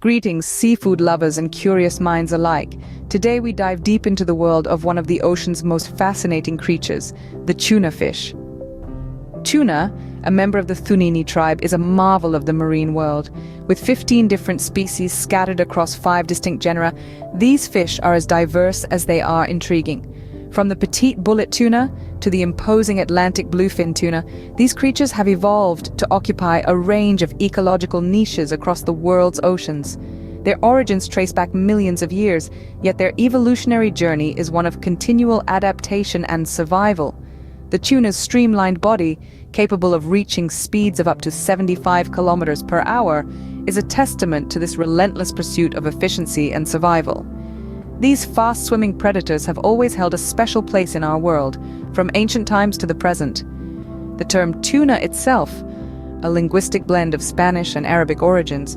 Greetings, seafood lovers and curious minds alike. Today we dive deep into the world of one of the ocean's most fascinating creatures, the tuna fish. Tuna, a member of the Tuna tribe, is a marvel of the marine world. With 15 different species scattered across 5 distinct genera, these fish are as diverse as they are intriguing. From the petite bullet tuna to the imposing Atlantic bluefin tuna, these creatures have evolved to occupy a range of ecological niches across the world's oceans. Their origins trace back millions of years, yet their evolutionary journey is one of continual adaptation and survival. The tuna's streamlined body, capable of reaching speeds of up to 75 kilometers per hour, is a testament to this relentless pursuit of efficiency and survival. These fast-swimming predators have always held a special place in our world, from ancient times to the present. The term tuna itself, a linguistic blend of Spanish and Arabic origins,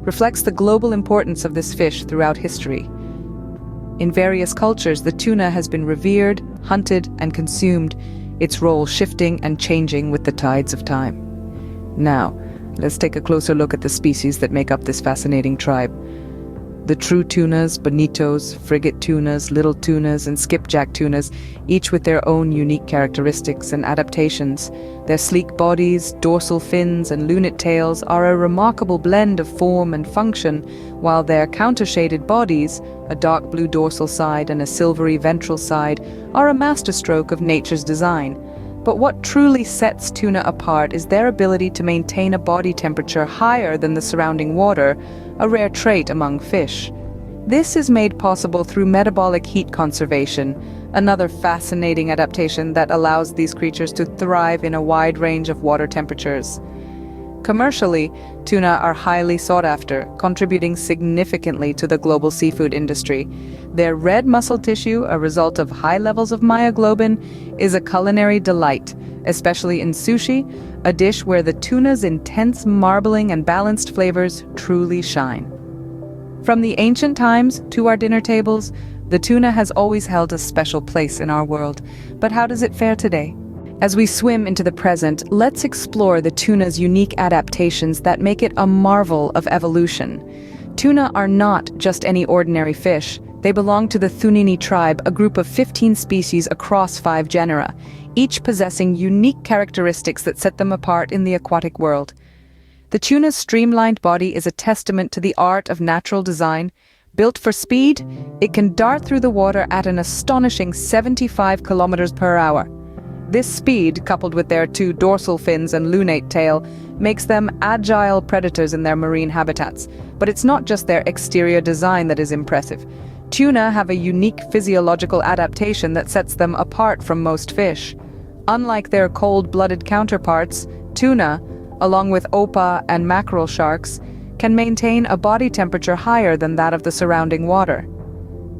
reflects the global importance of this fish throughout history. In various cultures, the tuna has been revered, hunted, and consumed, its role shifting and changing with the tides of time. Now, let's take a closer look at the species that make up this fascinating tribe. The true tunas, bonitos, frigate tunas, little tunas, and skipjack tunas, each with their own unique characteristics and adaptations. Their sleek bodies, dorsal fins, and lunate tails are a remarkable blend of form and function, while their counter-shaded bodies, a dark blue dorsal side and a silvery ventral side, are a masterstroke of nature's design. But what truly sets tuna apart is their ability to maintain a body temperature higher than the surrounding water, a rare trait among fish. This is made possible through metabolic heat conservation, another fascinating adaptation that allows these creatures to thrive in a wide range of water temperatures. Commercially, tuna are highly sought after, contributing significantly to the global seafood industry. Their red muscle tissue, a result of high levels of myoglobin, is a culinary delight, especially in sushi, a dish where the tuna's intense marbling and balanced flavors truly shine. From the ancient times to our dinner tables, the tuna has always held a special place in our world. But how does it fare today? As we swim into the present, let's explore the tuna's unique adaptations that make it a marvel of evolution. Tuna are not just any ordinary fish. They belong to the Tuna tribe, a group of 15 species across 5 genera, each possessing unique characteristics that set them apart in the aquatic world. The tuna's streamlined body is a testament to the art of natural design. Built for speed, it can dart through the water at an astonishing 75 kilometers per hour. This speed, coupled with their 2 dorsal fins and lunate tail, makes them agile predators in their marine habitats. But it's not just their exterior design that is impressive. Tuna have a unique physiological adaptation that sets them apart from most fish. Unlike their cold-blooded counterparts, tuna, along with opah and mackerel sharks, can maintain a body temperature higher than that of the surrounding water.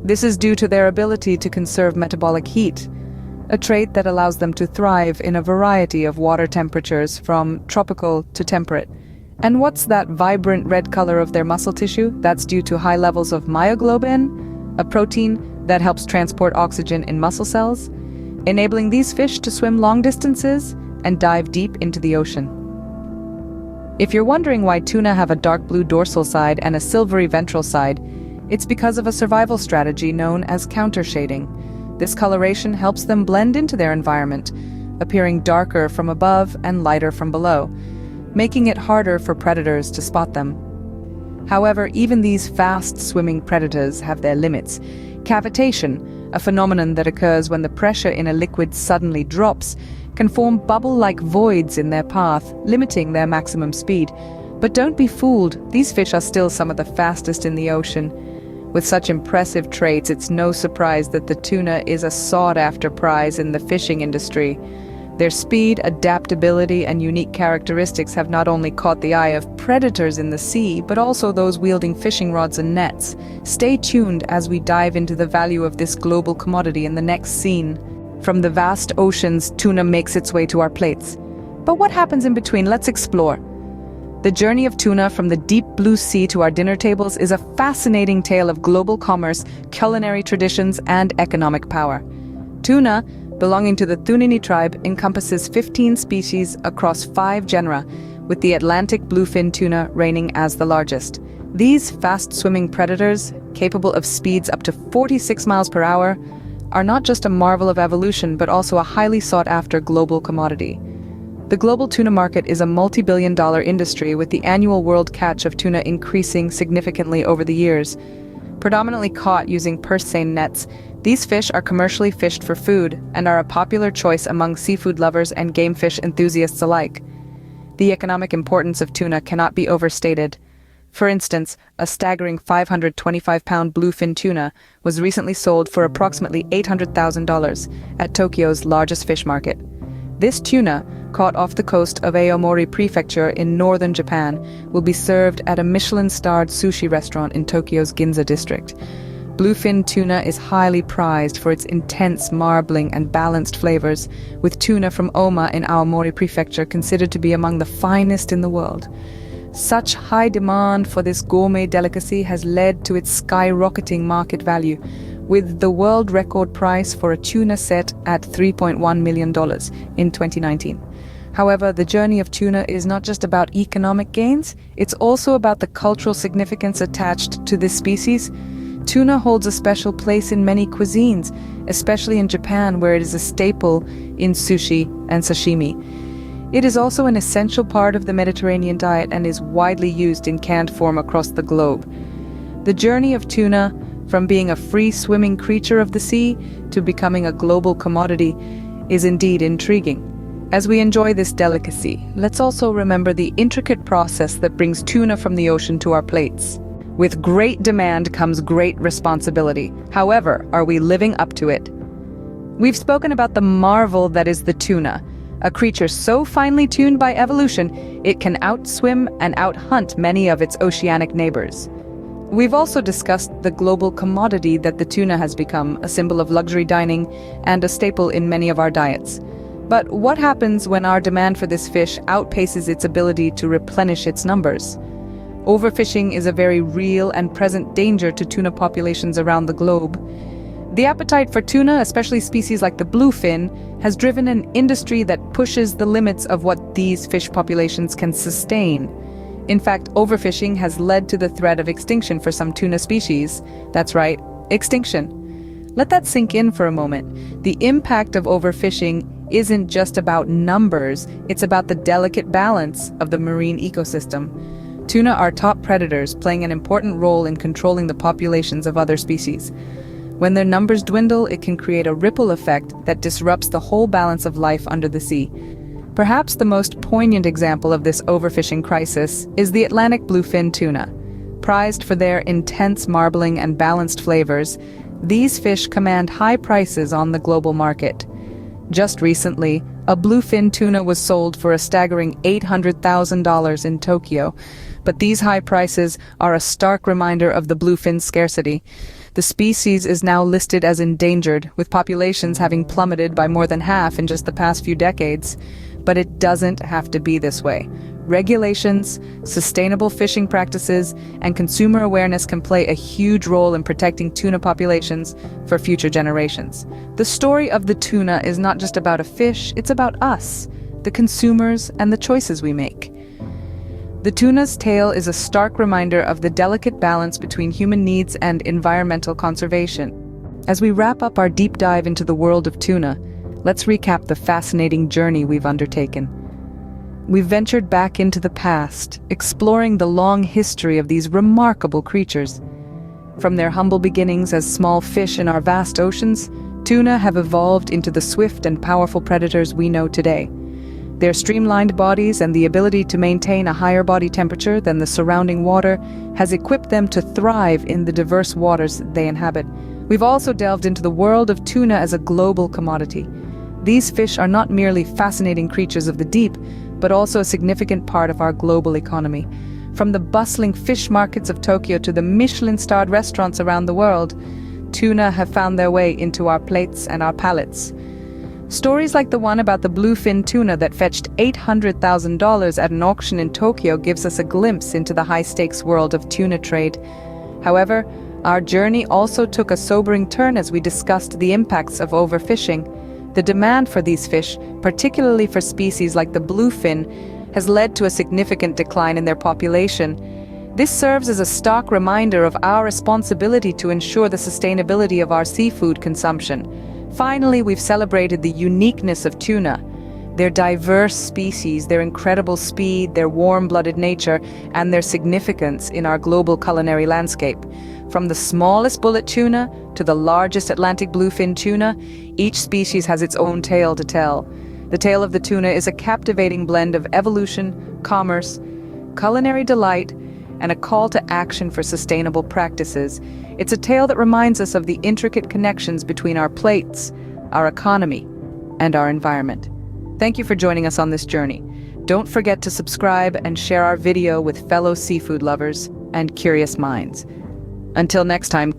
This is due to their ability to conserve metabolic heat, a trait that allows them to thrive in a variety of water temperatures from tropical to temperate. And what's that vibrant red color of their muscle tissue? That's due to high levels of myoglobin, a protein that helps transport oxygen in muscle cells, enabling these fish to swim long distances and dive deep into the ocean. If you're wondering why tuna have a dark blue dorsal side and a silvery ventral side, it's because of a survival strategy known as counter-shading. This coloration helps them blend into their environment, appearing darker from above and lighter from below, making it harder for predators to spot them. However, even these fast-swimming predators have their limits. Cavitation, a phenomenon that occurs when the pressure in a liquid suddenly drops, can form bubble-like voids in their path, limiting their maximum speed. But don't be fooled, these fish are still some of the fastest in the ocean. With such impressive traits, it's no surprise that the tuna is a sought-after prize in the fishing industry. Their speed, adaptability, and unique characteristics have not only caught the eye of predators in the sea, but also those wielding fishing rods and nets. Stay tuned as we dive into the value of this global commodity in the next scene. From the vast oceans, tuna makes its way to our plates. But what happens in between? Let's explore. The journey of tuna from the deep blue sea to our dinner tables is a fascinating tale of global commerce, culinary traditions, and economic power. Tuna, belonging to the Tuna tribe, encompasses 15 species across 5 genera, with the Atlantic bluefin tuna reigning as the largest. These fast-swimming predators, capable of speeds up to 46 miles per hour, are not just a marvel of evolution but also a highly sought-after global commodity. The global tuna market is a multi-billion-dollar industry, with the annual world catch of tuna increasing significantly over the years. Predominantly caught using purse seine nets, these fish are commercially fished for food and are a popular choice among seafood lovers and game fish enthusiasts alike. The economic importance of tuna cannot be overstated. For instance, a staggering 525-pound bluefin tuna was recently sold for approximately $800,000 at Tokyo's largest fish market. This tuna, caught off the coast of Aomori Prefecture in northern Japan, will be served at a Michelin-starred sushi restaurant in Tokyo's Ginza district. Bluefin tuna is highly prized for its intense marbling and balanced flavors, with tuna from Oma in Aomori Prefecture considered to be among the finest in the world. Such high demand for this gourmet delicacy has led to its skyrocketing market value, with the world record price for a tuna set at $3.1 million in 2019. However, the journey of tuna is not just about economic gains, it's also about the cultural significance attached to this species. Tuna holds a special place in many cuisines, especially in Japan, where it is a staple in sushi and sashimi. It is also an essential part of the Mediterranean diet and is widely used in canned form across the globe. The journey of tuna, from being a free-swimming creature of the sea to becoming a global commodity, is indeed intriguing. As we enjoy this delicacy, let's also remember the intricate process that brings tuna from the ocean to our plates. With great demand comes great responsibility. However, are we living up to it? We've spoken about the marvel that is the tuna, a creature so finely tuned by evolution, it can outswim and outhunt many of its oceanic neighbors. We've also discussed the global commodity that the tuna has become, a symbol of luxury dining and a staple in many of our diets. But what happens when our demand for this fish outpaces its ability to replenish its numbers? Overfishing is a very real and present danger to tuna populations around the globe. The appetite for tuna, especially species like the bluefin, has driven an industry that pushes the limits of what these fish populations can sustain. In fact, overfishing has led to the threat of extinction for some tuna species. That's right, extinction. Let that sink in for a moment. The impact of overfishing isn't just about numbers, it's about the delicate balance of the marine ecosystem. Tuna are top predators, playing an important role in controlling the populations of other species. When their numbers dwindle, it can create a ripple effect that disrupts the whole balance of life under the sea. Perhaps the most poignant example of this overfishing crisis is the Atlantic bluefin tuna. Prized for their intense marbling and balanced flavors, these fish command high prices on the global market. Just recently, a bluefin tuna was sold for a staggering $800,000 in Tokyo, but these high prices are a stark reminder of the bluefin's scarcity. The species is now listed as endangered, with populations having plummeted by more than half in just the past few decades. But it doesn't have to be this way. Regulations, sustainable fishing practices, and consumer awareness can play a huge role in protecting tuna populations for future generations. The story of the tuna is not just about a fish, it's about us, the consumers, and the choices we make. The tuna's tale is a stark reminder of the delicate balance between human needs and environmental conservation. As we wrap up our deep dive into the world of tuna, let's recap the fascinating journey we've undertaken. We've ventured back into the past, exploring the long history of these remarkable creatures. From their humble beginnings as small fish in our vast oceans, tuna have evolved into the swift and powerful predators we know today. Their streamlined bodies and the ability to maintain a higher body temperature than the surrounding water has equipped them to thrive in the diverse waters they inhabit. We've also delved into the world of tuna as a global commodity. These fish are not merely fascinating creatures of the deep, but also a significant part of our global economy. From the bustling fish markets of Tokyo to the Michelin-starred restaurants around the world, tuna have found their way into our plates and our palates. Stories like the one about the bluefin tuna that fetched $800,000 at an auction in Tokyo gives us a glimpse into the high-stakes world of tuna trade. However, our journey also took a sobering turn as we discussed the impacts of overfishing. The demand for these fish, particularly for species like the bluefin, has led to a significant decline in their population. This serves as a stark reminder of our responsibility to ensure the sustainability of our seafood consumption. Finally, we've celebrated the uniqueness of tuna, their diverse species, their incredible speed, their warm-blooded nature, and their significance in our global culinary landscape. From the smallest bullet tuna to the largest Atlantic bluefin tuna, each species has its own tale to tell. The tale of the tuna is a captivating blend of evolution, commerce, culinary delight, and a call to action for sustainable practices. It's a tale that reminds us of the intricate connections between our plates, our economy, and our environment. Thank you for joining us on this journey. Don't forget to subscribe and share our video with fellow seafood lovers and curious minds. Until next time,